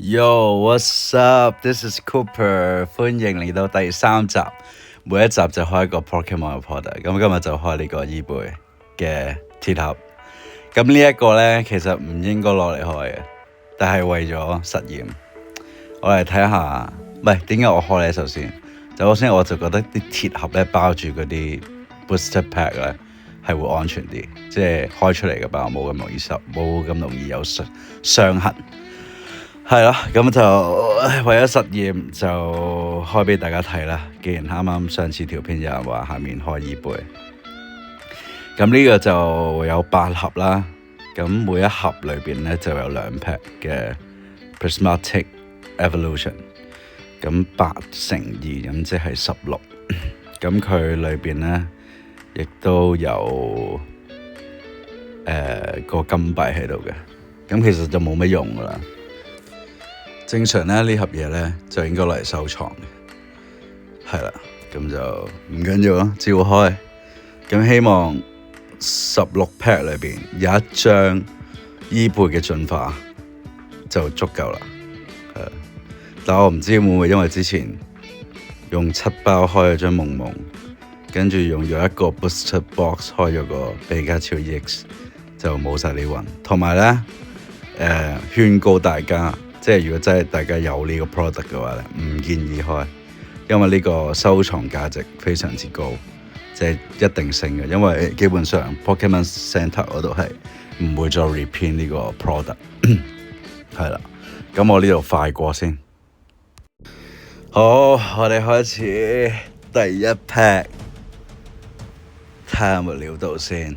Yo, what's up? This is Cooper， 歡迎嚟到第3集。每一集就開一個 Pokemon 嘅 product。咁今日就開呢個伊貝嘅鐵盒。咁呢一個咧，其實唔應該攞嚟開嘅，但係為咗實驗，我嚟睇下。唔係點解我開咧？首先我就覺得啲鐵盒咧包住嗰啲 booster pack 咧係會安全啲，即係開出嚟嘅包冇咁容易有傷痕。係啦，咁就為咗實驗就開俾大家睇啦。既然啱啱上次條片有人話下面開伊貝，咁呢個就有8盒啦。咁每一盒裏邊咧就有2 pack 嘅 Prismatic Evolution， 咁8×2咁即係16。咁佢裏邊咧亦都有個金幣喺度嘅。咁其實就冇乜用噶啦。正常咧呢盒嘢咧就應該攞嚟收藏嘅，係啦，咁就唔緊要咯，照開。咁希望16 pack 裏邊有一張伊貝嘅進化就足夠啦。但我唔知會唔會因為之前用7包開咗張夢夢，跟住用咗一個 booster box 開咗個比卡超 EX 就冇晒呢運。同埋咧勸告大家。即係如果真係大家有呢個 product 嘅話咧，唔建議開，因為呢個收藏價值非常之高，即係一定性嘅。因為基本上 Pokemon Center 嗰度係唔會再 repeat 呢個 product， 係啦。咁我呢度快過先。好，我哋開始第一 pack， 睇下有冇料到先。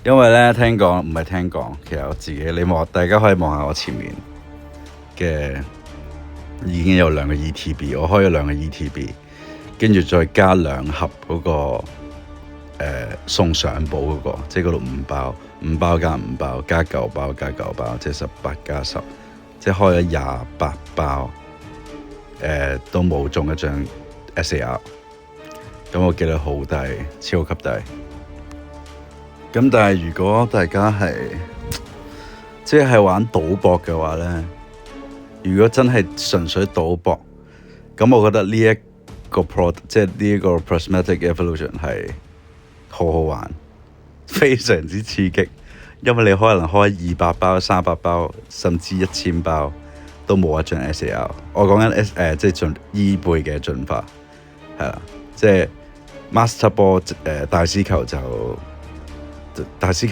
因為咧聽講唔係聽講，其實我自己大家可以望下我前面。嘅已經有2個 ETB， 我開咗2個 ETB， 跟住再加2盒嗰個送相簿嗰個，即係嗰度5包加5包加9包加9包，即係18加10，即係開咗28包，都冇中一張 SAR， 咁我記得好低，超級低。咁但係如果大家係即係玩賭博嘅話咧，如果真係純粹賭博，咁我覺得呢一個 product， 即係呢一個 Prismatic Evolution 係好好玩，非常之刺激。因為你可能開200包、300包，甚至1000包都冇一張 SAR。我講緊即係伊貝嘅進化，係啦，即係 Master Ball 大師球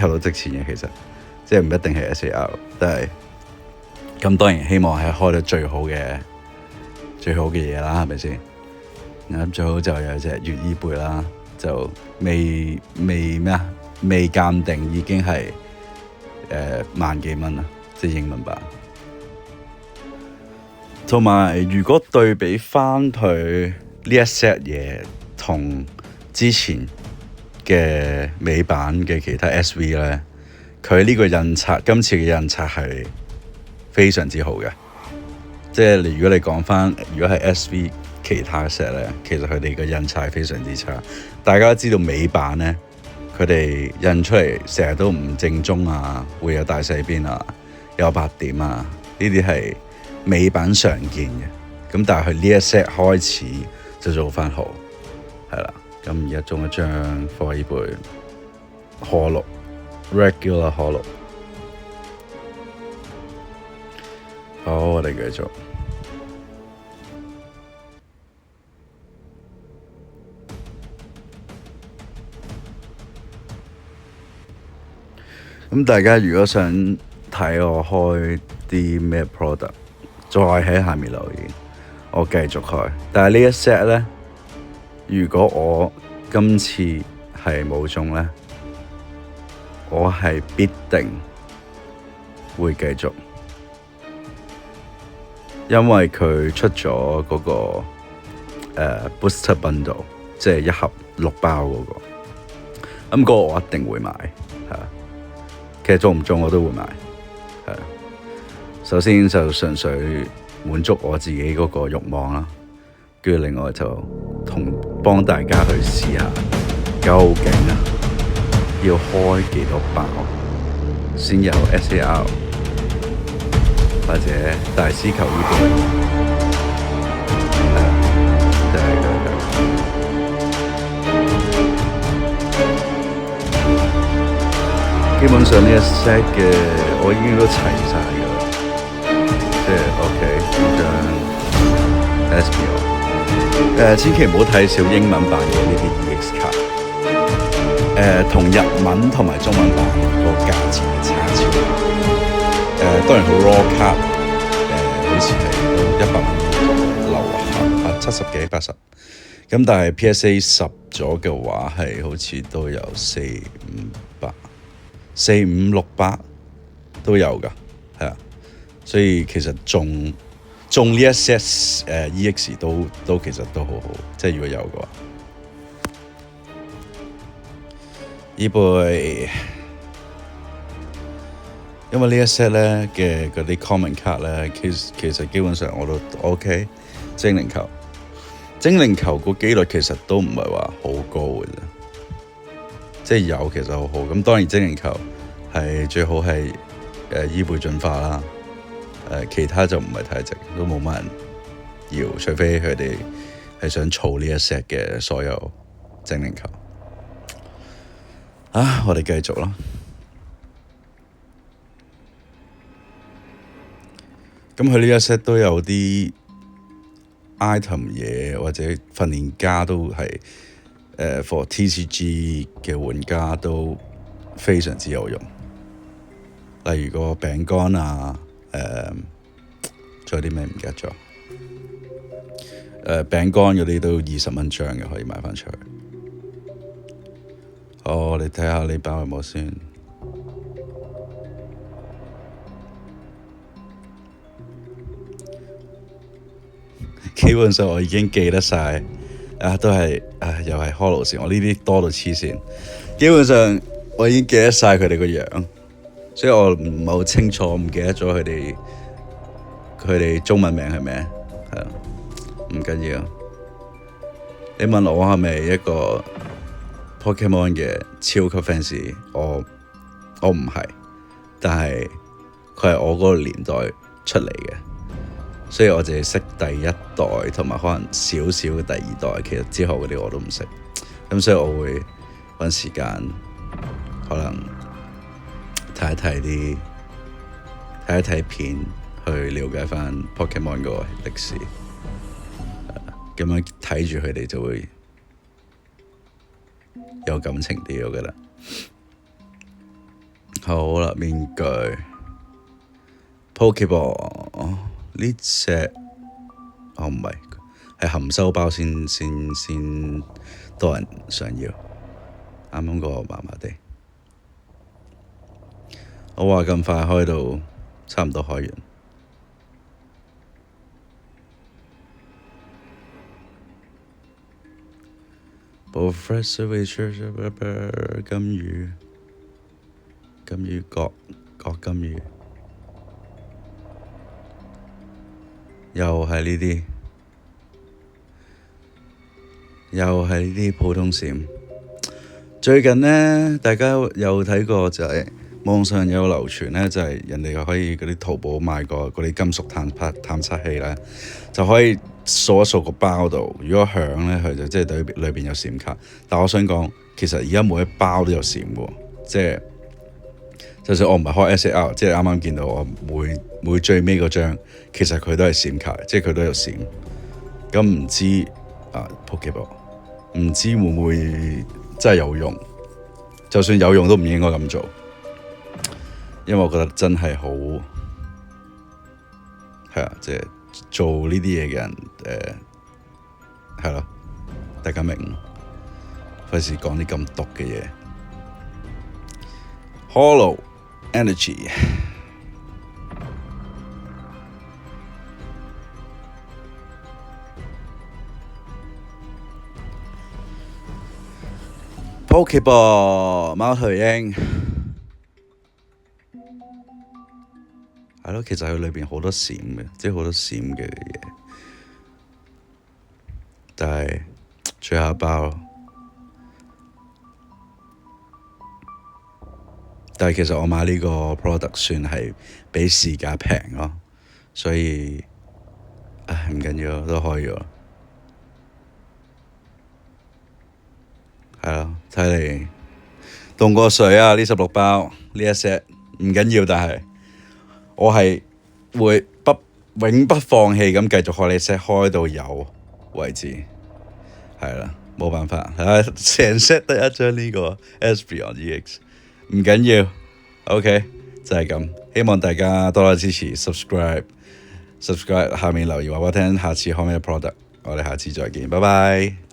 都值錢嘅，其實即係唔一定係 SAR， 但係。咁當然希望係開到最好嘅嘢啦，係咪先？咁最好就有隻月伊貝啦，就未鑑定已經係萬幾蚊啦，即係英文版。同埋如果對比翻佢呢一 set 嘢同之前嘅美版嘅其他 SV 咧，佢呢個印刷今次嘅印刷係非常之好嘅，即係如果你講翻，如果係 SV 其他 set 咧，其實佢哋嘅印刷係非常之差。大家都知道美版咧，佢哋印出嚟成日都唔正宗啊，會有大細邊啊，有白點啊，呢啲係美版常見嘅。咁但係佢呢一 set 開始就做翻好，係啦。咁而家中一張火伊貝Holo Regular Holo。好，我哋繼續。咁大家如果想睇我開啲咩 product， 再喺下面留言，我繼續開。但係呢一 set 咧，如果我今次係冇中咧，我係必定會繼續。因為佢出咗嗰個Booster Bundle， 即係一盒6包嗰個，咁嗰個我一定會買，係啊。其實中唔中我都會買，係啊。首先就純粹滿足我自己嗰個慾望啦，跟住另外就幫大家去試下，究竟要開幾多包先有 SAR。或者大師球衣杯，就係佢。基本上呢一 set 嘅我已經都齊晒㗎啦，即係 OK 呢張 SPO，千祈唔好睇少英文版嘅呢啲 EX 卡，同日文同埋中文版個價錢差超，當然好 raw 卡，好似係都100蚊樓下70幾80，咁但係 PSA 10咗嘅話係好似都有400-500都有㗎，係啊，所以其實中呢一 set EX 都其實都好好，即係如果有嘅話，呢杯因為呢一 set 咧嘅嗰啲 common 卡咧，其實基本上我都 OK， 精靈球個機率其實都唔係話好高嘅啫。即係有其實好好，咁當然精靈球係最好係伊貝進化啦，其他就唔係太值，都冇乜人要，除非佢哋係想儲呢一 set 嘅所有精靈球。我哋繼續啦。咁佢呢一 set 都有啲 item 嘢或者訓練家都係。for TCG 嘅玩家都非常之有用，例如個餅乾啊，仲有啲咩唔記得咗？餅乾嗰啲都20蚊張嘅，可以賣翻出去。我哋睇下呢包有冇先。基本上我已經記得晒。都係又係 Holo 線，我呢啲多到黐線。基本上我已經記得晒佢哋個樣，所以我唔係好清楚，唔記得咗佢哋中文名係咩？係啊，唔緊要。你問我係咪一個 Pokemon 嘅超級 fans？我唔係，但係佢係我嗰個年代出嚟嘅。所以我淨係識第一代同埋可能少少嘅第二代，其實之後嗰啲我都唔識，咁所以我會搵時間可能睇一睇片去了解返 Pokemon 個歷史，咁樣睇住佢哋就會有感情啲，我覺得。好啦，面具 Pokeball。呢隻唔係，係含收包先多人想要，啱啱個麻麻地。我話咁快開到，差唔多開完。Professor Richard 金魚角金魚。又係呢啲普通閃。最近呢，大家有睇過就係網上有流傳呢，就係人哋可以嗰啲淘寶買過嗰啲金屬探測器咧，就可以掃一掃個包度，如果響呢，佢就即係裏邊有閃卡。但我想講，其實而家每一包都有閃喎，即係就算我唔係開 SAR， 即係啱啱見到我每最尾嗰張，其實佢都係閃卡，即係佢都有閃。咁唔知Pokeball 唔知會唔會真係有用？就算有用都唔應該咁做，因為我覺得真係好係啊，即係做呢啲嘢嘅人係咯，大家明，費事講啲咁毒嘅嘢。Holo Energy Pokeball 貓頭鷹係咯，其實佢裏邊好多閃嘅，即係好多閃嘅嘢，但係最後一包。但係其實我買呢個 product 算係比市價平咯，所以唔緊要，都開咗。係咯，睇嚟凍過水啊！呢16包呢一 set 唔緊要，但係我係會永不放棄咁繼續開呢 set 開到有為止。係啦，冇辦法，成 set 得一張呢個 Espeon EX，唔緊要。OK，就係咁。希望大家多多支持 subscribe，下面留言話我聽下次開咩 product，我哋下次再見，拜拜。